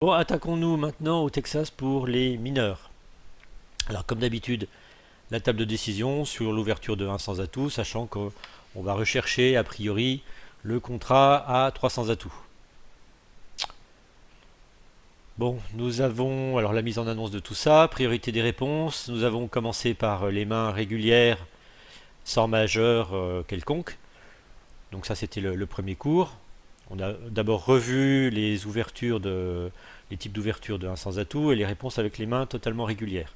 Bon, attaquons-nous maintenant au Texas pour les mineurs. Alors, comme d'habitude, la table de décision sur l'ouverture de 1 sans atout, sachant qu'on va rechercher a priori le contrat à 300 atouts. Bon, nous avons alors la mise en annonce de tout ça, priorité des réponses. Nous avons commencé par les mains régulières sans majeur quelconque. Donc ça, c'était le premier cours. On a d'abord revu les types d'ouverture de 1 sans atout et les réponses avec les mains totalement régulières.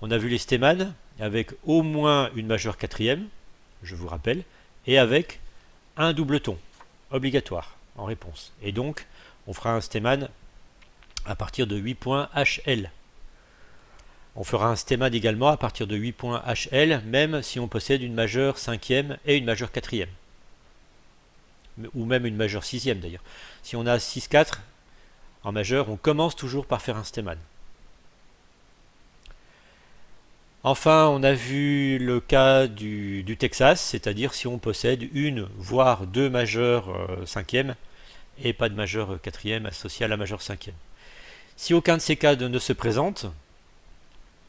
On a vu les stémanes avec au moins une majeure quatrième, je vous rappelle, et avec un double ton obligatoire en réponse. Et donc, on fera un stéman à partir de 8 points HL. On fera un stéman également à partir de 8 points HL, même si on possède une majeure cinquième et une majeure quatrième. Ou même une majeure sixième d'ailleurs. Si on a 6-4 en majeur, on commence toujours par faire un stéman. Enfin, on a vu le cas du Texas, c'est-à-dire si on possède une, voire deux majeures cinquièmes et pas de majeure quatrième associée à la majeure cinquième. Si aucun de ces cas ne se présente,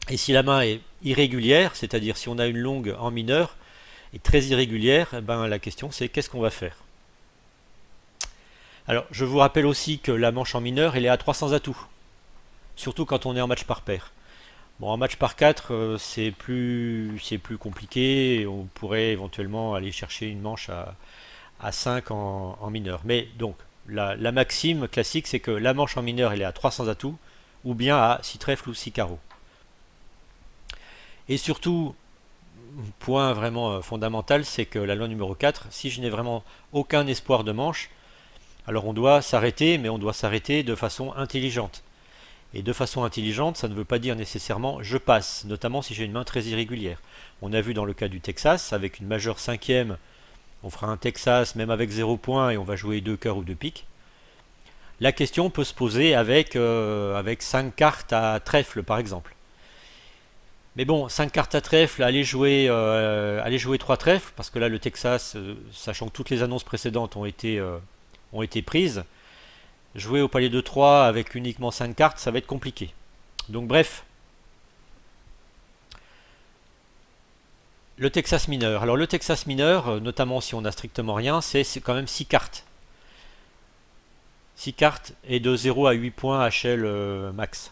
et si la main est irrégulière, c'est-à-dire si on a une longue en mineur et très irrégulière, ben la question c'est qu'est-ce qu'on va faire? Alors, je vous rappelle aussi que la manche en mineur, elle est à 300 atouts, surtout quand on est en match par paire. Bon, en match par 4, c'est plus compliqué. On pourrait éventuellement aller chercher une manche à 5 en mineur. Mais donc, la maxime classique, c'est que la manche en mineur, elle est à 300 atouts, ou bien à 6 trèfles ou 6 carreaux. Et surtout, point vraiment fondamental, c'est que la loi numéro 4, si je n'ai vraiment aucun espoir de manche, alors on doit s'arrêter, mais on doit s'arrêter de façon intelligente. Et de façon intelligente, ça ne veut pas dire nécessairement je passe, notamment si j'ai une main très irrégulière. On a vu dans le cas du Texas, avec une majeure cinquième, on fera un Texas même avec 0 points et on va jouer 2 cœurs ou 2 piques. La question peut se poser avec 5 cartes à trèfle par exemple. Mais bon, 5 cartes à trèfle, aller jouer 3 trèfles, parce que là le Texas, sachant que toutes les annonces précédentes ont été prises, jouer au palier de 3 avec uniquement 5 cartes, ça va être compliqué. Donc bref, le Texas mineur. Alors le Texas mineur, notamment si on n'a strictement rien, c'est quand même 6 cartes. 6 cartes et de 0 à 8 points HL max.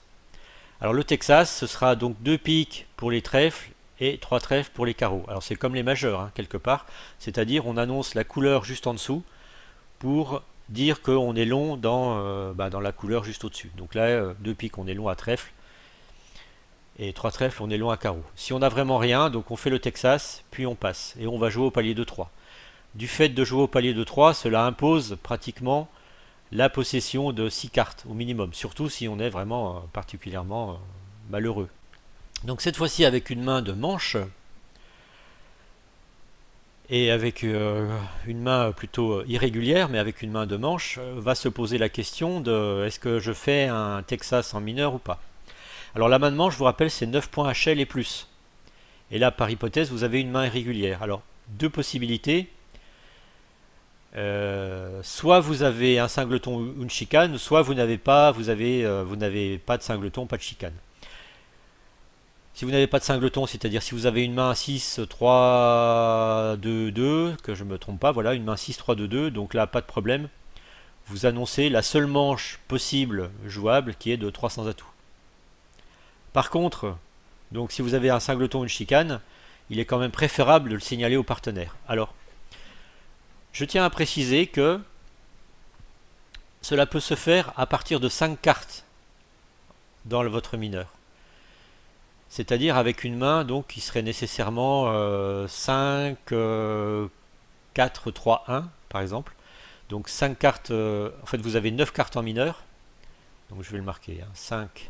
Alors le Texas, ce sera donc 2 piques pour les trèfles et 3 trèfles pour les carreaux. Alors c'est comme les majeurs, hein, quelque part. C'est-à-dire on annonce la couleur juste en dessous pour dire qu'on est long dans la couleur juste au-dessus. Donc là, 2 piques, on est long à trèfle. Et 3 trèfles, on est long à carreau. Si on n'a vraiment rien, donc on fait le Texas, puis on passe. Et on va jouer au palier de 3. Du fait de jouer au palier de 3, cela impose pratiquement la possession de 6 cartes au minimum. Surtout si on est vraiment particulièrement malheureux. Donc cette fois-ci avec une main de manche, et avec une main plutôt irrégulière, mais avec une main de manche, va se poser la question de est-ce que je fais un Texas en mineur ou pas. Alors la main de manche, je vous rappelle, c'est 9 points HL et plus. Et là, par hypothèse, vous avez une main irrégulière. Alors, deux possibilités. Soit vous avez un singleton ou une chicane, soit vous n'avez pas, vous n'avez pas de singleton, pas de chicane. Si vous n'avez pas de singleton, c'est-à-dire si vous avez une main 6, 3, 2, 2, que je ne me trompe pas, voilà, une main 6, 3, 2, 2, donc là, pas de problème. Vous annoncez la seule manche possible jouable qui est de 300 atouts. Par contre, donc si vous avez un singleton ou une chicane, il est quand même préférable de le signaler au partenaire. Alors, je tiens à préciser que cela peut se faire à partir de 5 cartes dans votre mineur. C'est-à-dire avec une main donc qui serait nécessairement 5, 4, 3, 1 par exemple. Donc 5 cartes, en fait vous avez 9 cartes en mineur. Donc je vais le marquer, hein, 5,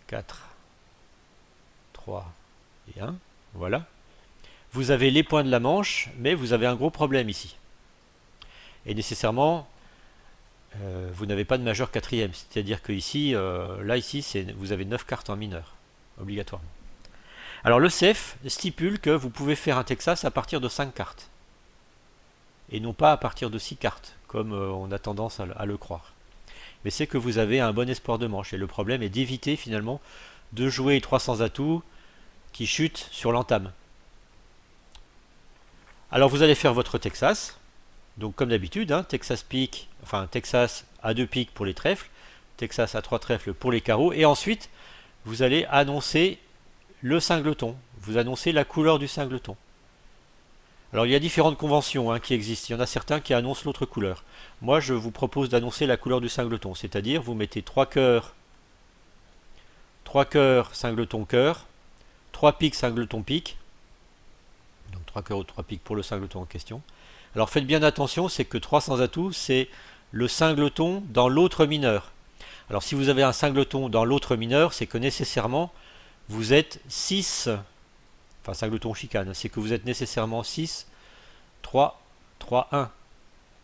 4, 3 et 1. Voilà. Vous avez les points de la manche, mais vous avez un gros problème ici. Et nécessairement, vous n'avez pas de majeur quatrième. C'est-à-dire que ici, vous avez 9 cartes en mineur, obligatoirement. Alors le CEF stipule que vous pouvez faire un Texas à partir de 5 cartes. Et non pas à partir de 6 cartes, comme on a tendance à le croire. mais c'est que vous avez un bon espoir de manche. Et le problème est d'éviter finalement de jouer 300 atouts qui chutent sur l'entame. Alors vous allez faire votre Texas, donc comme d'habitude, hein, Texas pique, enfin Texas à 2 piques pour les trèfles, Texas à 3 trèfles pour les carreaux, et ensuite vous allez annoncer le singleton, vous annoncez la couleur du singleton. Alors il y a différentes conventions qui existent, il y en a certains qui annoncent l'autre couleur. Moi je vous propose d'annoncer la couleur du singleton, c'est-à-dire vous mettez 3 cœurs, singleton cœur, 3 piques singleton pique, donc 3 cœurs ou 3 piques pour le singleton en question. Alors faites bien attention, c'est que 300 atouts, c'est le singleton dans l'autre mineur. Alors si vous avez un singleton dans l'autre mineur, c'est que nécessairement vous êtes 6, enfin singleton chicane, c'est que vous êtes nécessairement 6, 3, 3, 1.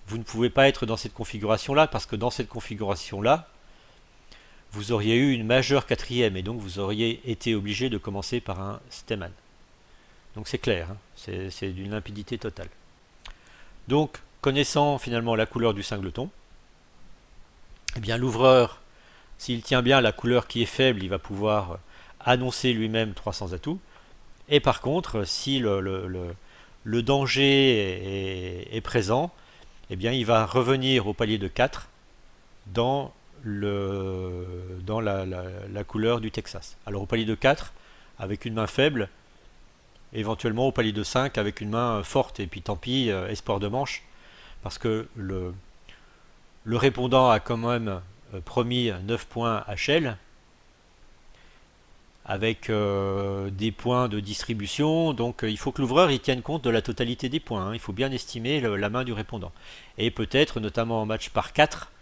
Vous ne pouvez pas être dans cette configuration-là, parce que dans cette configuration-là, vous auriez eu une majeure quatrième, et donc vous auriez été obligé de commencer par un stemman. Donc c'est clair, c'est d'une limpidité totale. Donc, connaissant finalement la couleur du singleton, eh bien l'ouvreur, s'il tient bien la couleur qui est faible, il va pouvoir annoncer lui-même 300 atouts. Et par contre, si le danger est présent, eh bien il va revenir au palier de 4 dans la couleur du Texas. Alors au palier de 4, avec une main faible, éventuellement au palier de 5 avec une main forte, et puis tant pis, espoir de manche, parce que le répondant a quand même promis 9 points HL, avec des points de distribution, donc il faut que l'ouvreur y tienne compte de la totalité des points, il faut bien estimer la main du répondant. Et peut-être, notamment en match par 4,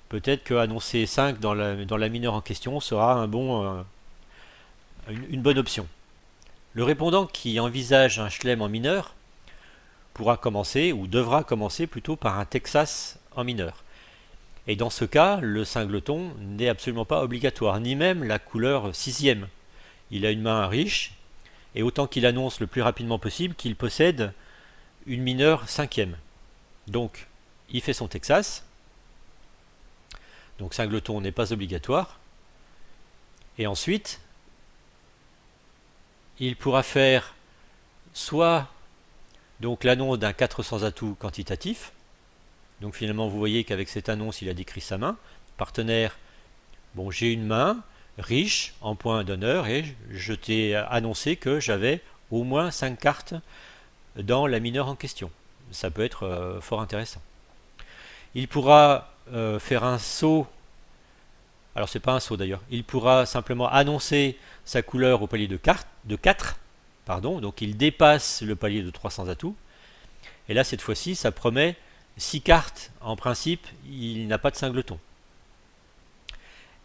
peut-être qu'annoncer 5 dans la mineure en question sera une bonne option. Le répondant qui envisage un chelem en mineur pourra commencer, ou devra commencer plutôt par un Texas en mineur. Et dans ce cas, le singleton n'est absolument pas obligatoire, ni même la couleur 6e. Il a une main riche, et autant qu'il annonce le plus rapidement possible qu'il possède une mineure 5e. Donc, il fait son Texas. Donc, singleton n'est pas obligatoire. Et ensuite, il pourra faire soit donc l'annonce d'un 400 atouts quantitatif. Donc finalement vous voyez qu'avec cette annonce il a décrit sa main. Partenaire, bon j'ai une main riche en points d'honneur et je t'ai annoncé que j'avais au moins 5 cartes dans la mineure en question. Ça peut être fort intéressant. Il pourra faire un saut. Alors c'est pas un saut d'ailleurs, il pourra simplement annoncer sa couleur au palier de 4, pardon, donc il dépasse le palier de 300 atouts, et là cette fois-ci ça promet 6 cartes, en principe il n'a pas de singleton.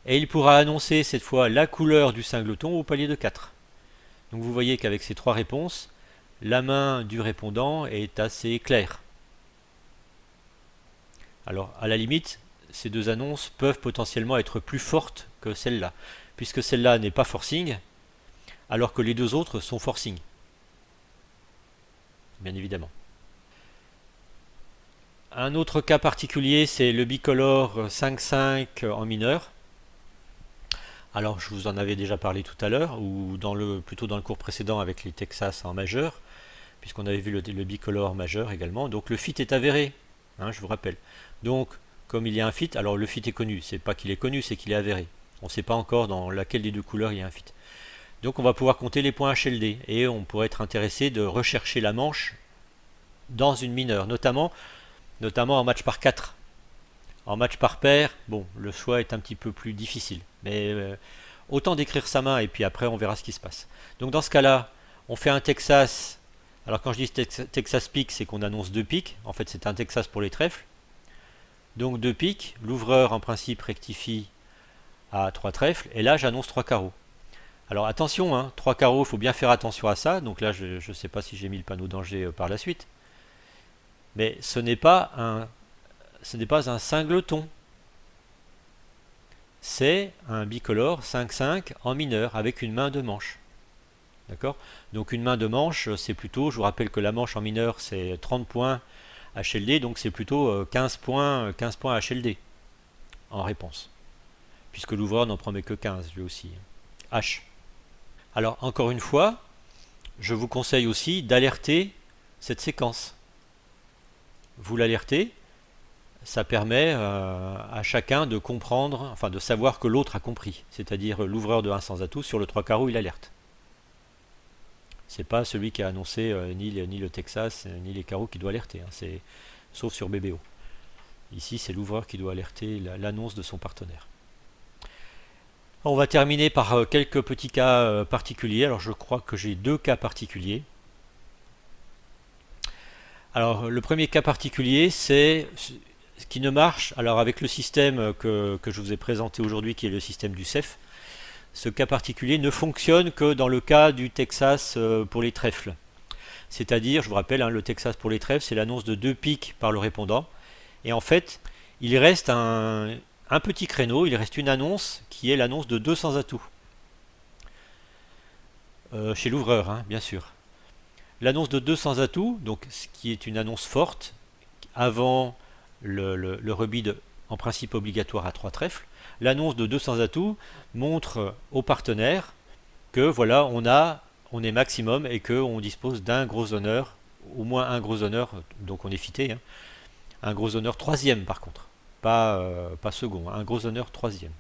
Et il pourra annoncer cette fois la couleur du singleton au palier de 4. Donc vous voyez qu'avec ces 3 réponses, la main du répondant est assez claire. Alors à la limite, ces deux annonces peuvent potentiellement être plus fortes que celle-là, puisque celle-là n'est pas forcing, alors que les deux autres sont forcing. Bien évidemment. Un autre cas particulier, c'est le bicolore 5-5 en mineur. Alors je vous en avais déjà parlé tout à l'heure, ou plutôt dans le cours précédent avec les Texas en majeur, puisqu'on avait vu le bicolore majeur également. Donc le fit est avéré, je vous rappelle. Donc comme il y a un fit, alors le fit est connu, c'est pas qu'il est connu, c'est qu'il est avéré. On ne sait pas encore dans laquelle des deux couleurs il y a un fit. Donc on va pouvoir compter les points HLD, et on pourrait être intéressé de rechercher la manche dans une mineure, notamment en match par 4. En match par paire, bon, le choix est un petit peu plus difficile, mais autant décrire sa main, et puis après on verra ce qui se passe. Donc dans ce cas-là, on fait un Texas. Alors quand je dis Texas pique, c'est qu'on annonce 2 piques, en fait c'est un Texas pour les trèfles. Donc 2 piques, l'ouvreur en principe rectifie à 3 trèfles, et là j'annonce 3 carreaux. Alors attention, 3 carreaux, il faut bien faire attention à ça, donc là je ne sais pas si j'ai mis le panneau danger par la suite. Mais ce n'est pas un singleton. C'est un bicolore 5-5 en mineur avec une main de manche. D'accord ? Donc une main de manche, c'est plutôt, je vous rappelle que la manche en mineur c'est 30 points HLD, donc c'est plutôt 15 points HLD. en réponse, puisque l'ouvreur n'en promet que 15 lui aussi. H. Alors encore une fois, je vous conseille aussi d'alerter cette séquence. Vous l'alertez, ça permet à chacun de comprendre, enfin de savoir que l'autre a compris. C'est-à-dire l'ouvreur de 1 sans atout, sur le 3 carreaux, il alerte. C'est pas celui qui a annoncé ni le Texas, ni les carreaux qui doit alerter. Sauf sur BBO. Ici, c'est l'ouvreur qui doit alerter l'annonce de son partenaire. On va terminer par quelques petits cas particuliers. Alors je crois que j'ai 2 cas particuliers. Alors le premier cas particulier, c'est ce qui ne marche. Alors avec le système que je vous ai présenté aujourd'hui, qui est le système du CEF, ce cas particulier ne fonctionne que dans le cas du Texas pour les trèfles. C'est-à-dire, je vous rappelle, le Texas pour les trèfles, c'est l'annonce de 2 piques par le répondant. Et en fait, il reste un petit créneau, il reste une annonce qui est l'annonce de 200 atouts. Chez l'ouvreur, bien sûr. L'annonce de 200 atouts, donc ce qui est une annonce forte, avant le rebid en principe obligatoire à 3 trèfles, l'annonce de 200 atouts montre au partenaire que voilà, on est maximum et qu'on dispose d'un gros honneur, au moins un gros honneur, donc on est fité, un gros honneur troisième par contre, pas second, un gros honneur troisième.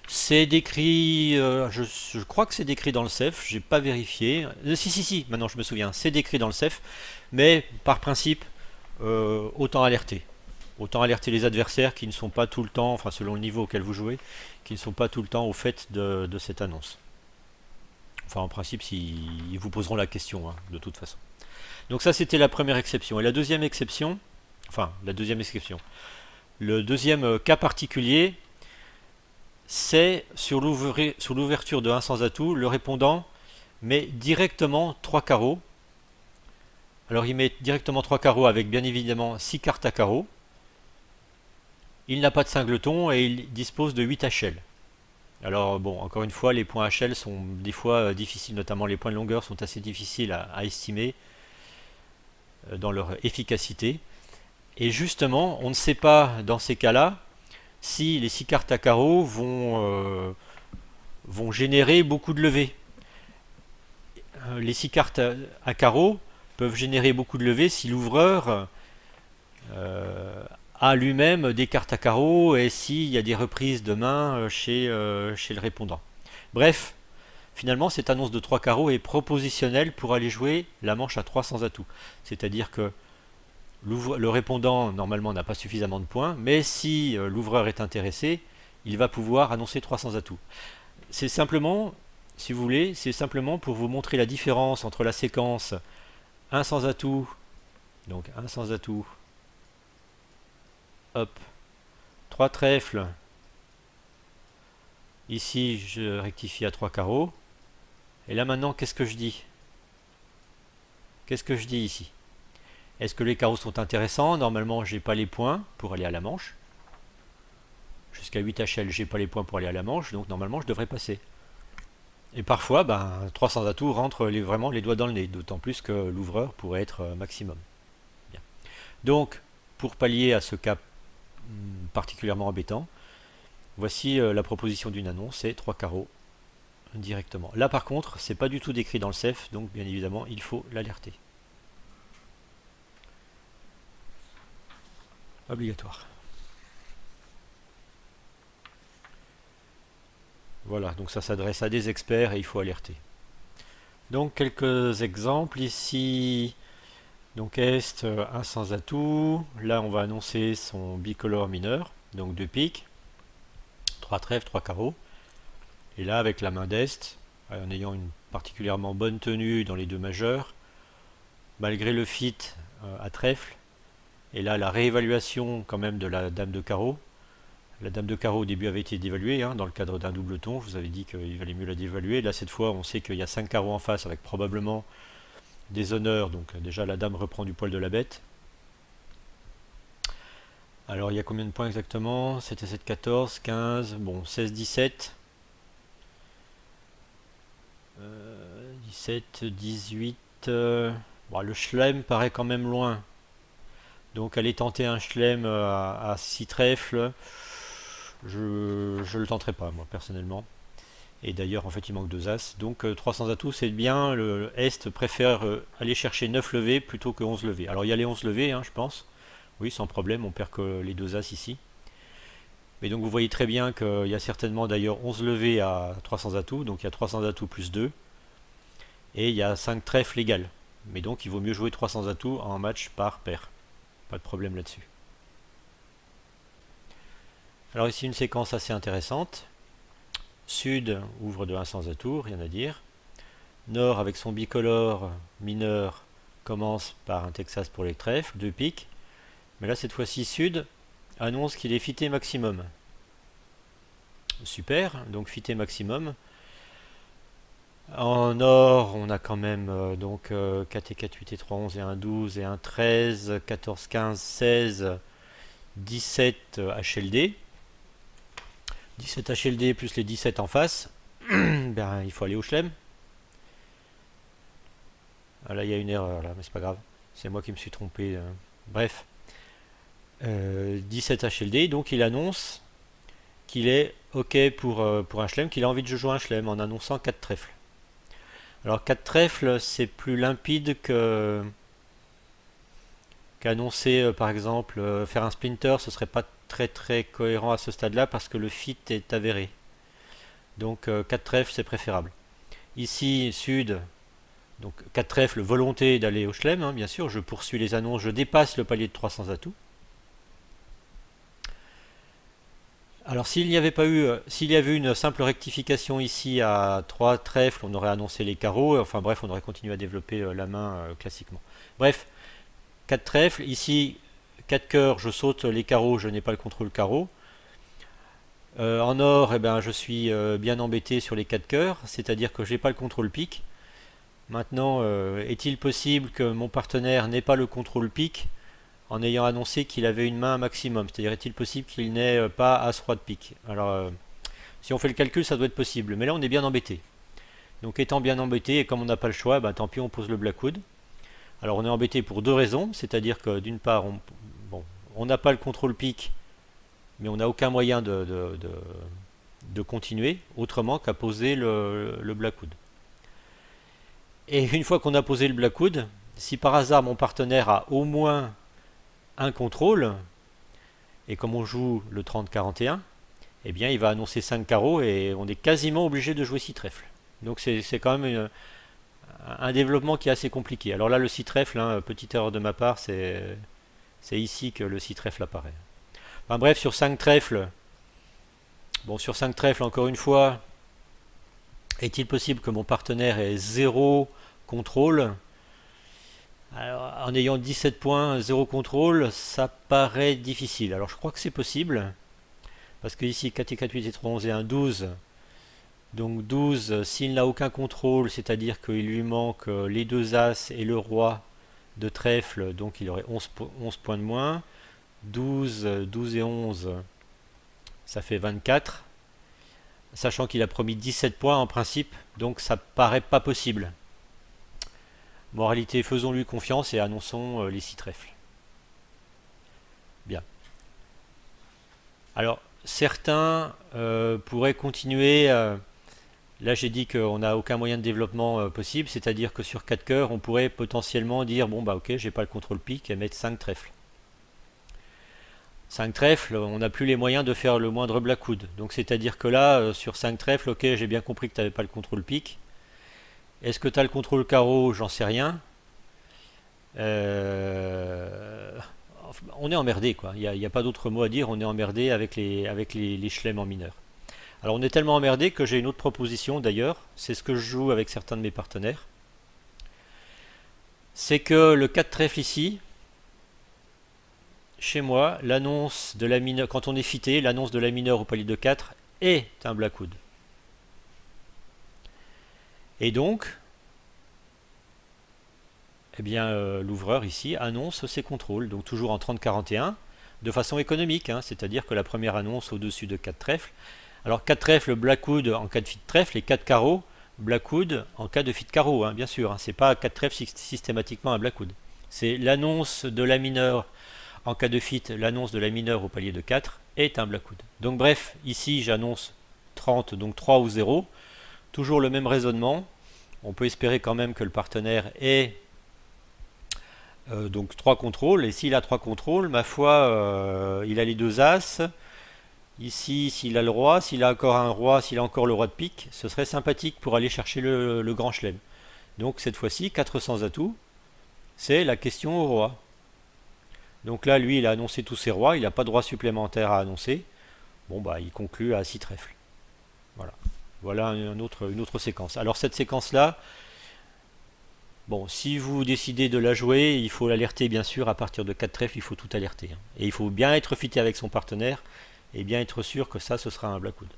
C'est décrit, je crois que c'est décrit dans le CEF, j'ai pas vérifié. Si, maintenant je me souviens, c'est décrit dans le CEF, mais par principe, autant alerter. Autant alerter les adversaires qui ne sont pas tout le temps, enfin selon le niveau auquel vous jouez, qui ne sont pas tout le temps au fait de cette annonce. Enfin en principe, ils vous poseront la question, de toute façon. Donc ça c'était la première exception. Et la deuxième exception, le deuxième cas particulier, c'est sur l'ouverture de 1 sans atout, le répondant met directement 3 carreaux. Alors il met directement 3 carreaux avec bien évidemment 6 cartes à carreaux. Il n'a pas de singleton et il dispose de 8 HL. Alors bon, encore une fois, les points HL sont des fois difficiles, notamment les points de longueur sont assez difficiles à estimer dans leur efficacité. Et justement, on ne sait pas dans ces cas-là si les 6 cartes à carreaux vont générer beaucoup de levées. Les 6 cartes à carreaux peuvent générer beaucoup de levées si l'ouvreur a lui-même des cartes à carreaux et s'il y a des reprises de main chez le répondant. Bref, finalement, cette annonce de 3 carreaux est propositionnelle pour aller jouer la manche à 300 atouts. C'est-à-dire que le répondant, normalement, n'a pas suffisamment de points, mais si l'ouvreur est intéressé, il va pouvoir annoncer 300 atouts. C'est simplement, si vous voulez, c'est simplement pour vous montrer la différence entre la séquence 1 sans atout, donc 1 sans atout, hop, 3 trèfles, ici je rectifie à 3 carreaux, et là maintenant qu'est-ce que je dis? Qu'est-ce que je dis ici? Est-ce que les carreaux sont intéressants? Normalement, j'ai pas les points pour aller à la manche. Jusqu'à 8 HL, j'ai pas les points pour aller à la manche, donc normalement, je devrais passer. Et parfois, 300 atouts rentrent vraiment les doigts dans le nez, d'autant plus que l'ouvreur pourrait être maximum. Bien. Donc, pour pallier à ce cas particulièrement embêtant, voici la proposition d'une annonce, c'est 3 carreaux directement. Là, par contre, c'est pas du tout décrit dans le CEF, donc bien évidemment, il faut l'alerter. Obligatoire. Voilà, donc ça s'adresse à des experts et il faut alerter. Donc quelques exemples ici. Donc Est, 1 sans atout. Là on va annoncer son bicolore mineur. Donc 2 piques, 3 trèfles, 3 carreaux. Et là avec la main d'Est, en ayant une particulièrement bonne tenue dans les 2 majeurs, malgré le fit à trèfle, et là la réévaluation quand même de la dame de carreau. La dame de carreau au début avait été dévaluée dans le cadre d'un double ton. Je vous avais dit qu'il valait mieux la dévaluer. Là, cette fois, on sait qu'il y a 5 carreaux en face avec probablement des honneurs. Donc, déjà, la dame reprend du poil de la bête. Alors, il y a combien de points exactement? 7 à 7, 14, 15, bon, 16, 17. 17, 18. Bon, le Schlem paraît quand même loin. Donc aller tenter un chelem à 6 trèfles, je le tenterai pas moi personnellement. Et d'ailleurs en fait il manque 2 As. Donc 300 atouts c'est bien, le Est préfère aller chercher 9 levées plutôt que 11 levées. Alors il y a les 11 levées je pense. Oui sans problème, on perd que les 2 As ici. Mais donc vous voyez très bien qu'il y a certainement d'ailleurs 11 levées à 300 atouts. Donc il y a 300 atouts plus 2. Et il y a 5 trèfles égales. Mais donc il vaut mieux jouer 300 atouts en match par paire. Pas de problème là-dessus. Alors ici une séquence assez intéressante. Sud ouvre de 1 sans atout, rien à dire. Nord avec son bicolore mineur commence par un Texas pour les trèfles, 2 piques. Mais là cette fois-ci Sud annonce qu'il est fité maximum. Super, donc fité maximum. En or, on a quand même donc 4 et 4, 8 et 3, 11 et 1, 12 et 1, 13, 14, 15, 16, 17 HLD. 17 HLD plus les 17 en face. Ben, il faut aller au chelem. Ah, là, il y a une erreur, là, mais c'est pas grave. C'est moi qui me suis trompé. Bref. 17 HLD, donc il annonce qu'il est OK pour un chelem, qu'il a envie de jouer un chelem en annonçant 4 trèfles. Alors 4 trèfles, c'est plus limpide qu'annoncer par exemple faire un splinter, ce serait pas très très cohérent à ce stade-là parce que le fit est avéré. Donc 4 trèfles, c'est préférable. Ici, Sud, donc 4 trèfles, volonté d'aller au chelem, bien sûr, je poursuis les annonces, je dépasse le palier de 300 atouts. Alors s'il n'y avait pas eu, s'il y avait eu une simple rectification ici à 3 trèfles, on aurait annoncé les carreaux, enfin bref, on aurait continué à développer la main classiquement. Bref, 4 trèfles, ici 4 cœurs, je saute les carreaux, je n'ai pas le contrôle carreau. En or, eh ben, je suis bien embêté sur les 4 cœurs, c'est-à-dire que je n'ai pas le contrôle pique. Maintenant, est-il possible que mon partenaire n'ait pas le contrôle pique en ayant annoncé qu'il avait une main maximum? C'est-à-dire, est-il possible qu'il n'ait pas As-Roi de pique? Alors, si on fait le calcul, ça doit être possible, mais là on est bien embêté. Donc étant bien embêté, et comme on n'a pas le choix, ben, tant pis, on pose le Blackwood. Alors on est embêté pour 2 raisons, c'est-à-dire que d'une part, on n'a pas le contrôle pique, mais on n'a aucun moyen de continuer autrement qu'à poser le Blackwood. Et une fois qu'on a posé le Blackwood, si par hasard mon partenaire a au moins un contrôle, et comme on joue le 30-41, eh bien il va annoncer 5 carreaux et on est quasiment obligé de jouer 6 trèfles. Donc c'est quand même un développement qui est assez compliqué. Alors là le 6 trèfles, petite erreur de ma part, c'est ici que le 6 trèfles apparaît. Enfin bref, sur 5 trèfles, bon sur 5 trèfles encore une fois, est-il possible que mon partenaire ait 0 contrôle? Alors, en ayant 17 points, 0 contrôle, ça paraît difficile. Alors je crois que c'est possible, parce que ici 4 et 4, 8 et 3, 11 et 1, 12. Donc 12, s'il n'a aucun contrôle, c'est-à-dire qu'il lui manque les 2 As et le Roi de trèfle, donc il aurait 11 points de moins. 12, 12 et 11, ça fait 24. Sachant qu'il a promis 17 points en principe, donc ça paraît pas possible. Moralité, faisons-lui confiance et annonçons les 6 trèfles. Bien. Alors, certains pourraient continuer. Là, j'ai dit qu'on n'a aucun moyen de développement possible, c'est-à-dire que sur 4 cœurs, on pourrait potentiellement dire bon, bah ok, j'ai pas le contrôle pique et mettre 5 trèfles. 5 trèfles, on n'a plus les moyens de faire le moindre Blackwood. Donc, c'est-à-dire que là, sur 5 trèfles, ok, j'ai bien compris que tu n'avais pas le contrôle pique. Est-ce que tu as le contrôle carreau? J'en sais rien. On est emmerdé, quoi. Il n'y a pas d'autre mot à dire. On est emmerdé avec les chelems en mineur. Alors on est tellement emmerdé que j'ai une autre proposition d'ailleurs. C'est ce que je joue avec certains de mes partenaires. C'est que le 4 trèfle ici, chez moi, l'annonce de la mineure, quand on est fité, l'annonce de la mineure au palier de 4 est un Blackwood. Et donc, eh bien, l'ouvreur ici annonce ses contrôles, donc toujours en 30-41, de façon économique, c'est-à-dire que la première annonce au-dessus de 4 trèfles. Alors 4 trèfles Blackwood en cas de fit trèfle et 4 carreaux Blackwood en cas de fit carreau, bien sûr. C'est pas 4 trèfles systématiquement un Blackwood. C'est l'annonce de la mineure En cas de fit, l'annonce de la mineure au palier de 4 est un blackwood. Donc bref, ici j'annonce 30, donc 3 ou 0. Toujours le même raisonnement. On peut espérer quand même que le partenaire ait donc 3 contrôles. Et s'il a 3 contrôles, ma foi, il a les 2 as. Ici, s'il a le roi, s'il a encore un roi, s'il a encore le roi de pique, ce serait sympathique pour aller chercher le grand chelem. Donc cette fois-ci, 400 atouts, c'est la question au roi. Donc là, lui, il a annoncé tous ses rois, il n'a pas de roi supplémentaire à annoncer. Bon, bah, il conclut à 6 trèfles. Voilà. Voilà une autre séquence. Alors cette séquence-là, bon, si vous décidez de la jouer, il faut l'alerter bien sûr, à partir de 4 trèfles, il faut tout alerter. Et il faut bien être fité avec son partenaire, et bien être sûr que ça, ce sera un blackwood.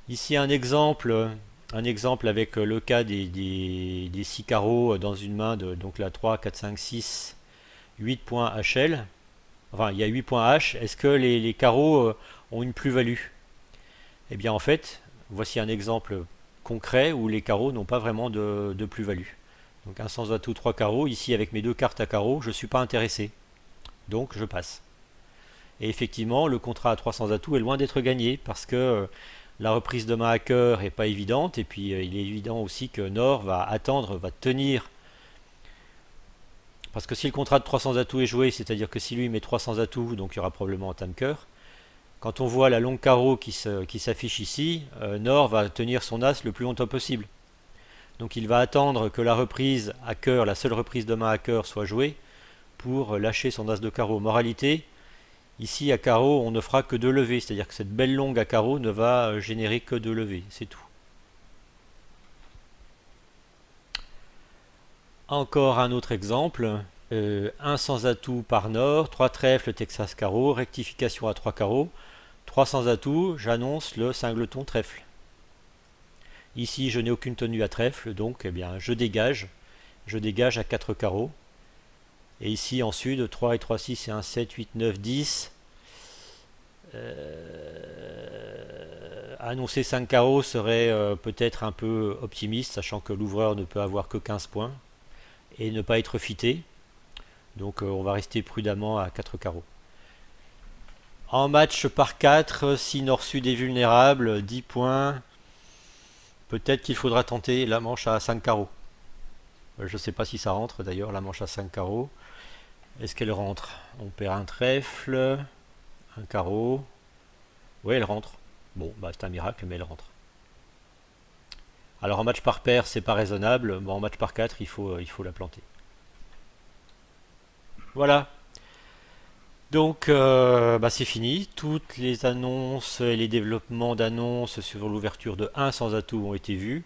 Ici un exemple avec le cas des 6 carreaux dans une main, donc la 3, 4, 5, 6, 8 points HL. Enfin, il y a 8 points H. Est-ce que les carreaux ont une plus-value? Eh bien en fait, voici un exemple concret où les carreaux n'ont pas vraiment de plus-value. Donc un sans atout, 3 carreaux. Ici avec mes 2 cartes à carreaux, je ne suis pas intéressé. Donc je passe. Et effectivement, le contrat à 300 atouts est loin d'être gagné parce que la reprise de main à cœur n'est pas évidente. Et puis il est évident aussi que Nord va attendre, va tenir. Parce que si le contrat de 300 atouts est joué, c'est-à-dire que si lui met 300 atouts, donc il y aura probablement un time cœur. Quand on voit la longue carreau qui s'affiche ici, Nord va tenir son as le plus longtemps possible. Donc il va attendre que la reprise à cœur, la seule reprise de main à cœur soit jouée pour lâcher son as de carreau. Moralité, ici à carreau on ne fera que 2 levées, c'est-à-dire que cette belle longue à carreau ne va générer que 2 levées, c'est tout. Encore un autre exemple, un sans atout par Nord, 3 trèfles Texas carreau, rectification à 3 carreaux, 3 sans atout, j'annonce le singleton trèfle. Ici je n'ai aucune tenue à trèfle, donc eh bien, je dégage à 4 carreaux. Et ici en sud, 3 et 3, 6 et 1, 7, 8, 9, 10. Annoncer 5 carreaux serait peut-être un peu optimiste, sachant que l'ouvreur ne peut avoir que 15 points et ne pas être fité. Donc on va rester prudemment à 4 carreaux. En match par 4, si Nord-Sud est vulnérable, 10 points. Peut-être qu'il faudra tenter la manche à 5 carreaux. Je ne sais pas si ça rentre d'ailleurs, la manche à 5 carreaux. Est-ce qu'elle rentre? On perd un trèfle, un carreau. Oui, elle rentre. Bon, bah c'est un miracle, mais elle rentre. Alors en match par paire, c'est pas raisonnable. Bon, en match par 4, il faut la planter. Voilà. Donc bah, c'est fini. Toutes les annonces et les développements d'annonces sur l'ouverture de 1 sans atout ont été vus.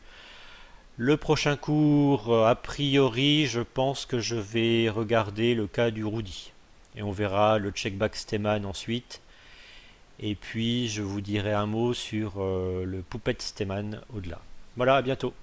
Le prochain cours, a priori, je pense que je vais regarder le cas du Rudy. Et on verra le checkback Steman ensuite. Et puis je vous dirai un mot sur le Puppet Steman au-delà. Voilà, à bientôt.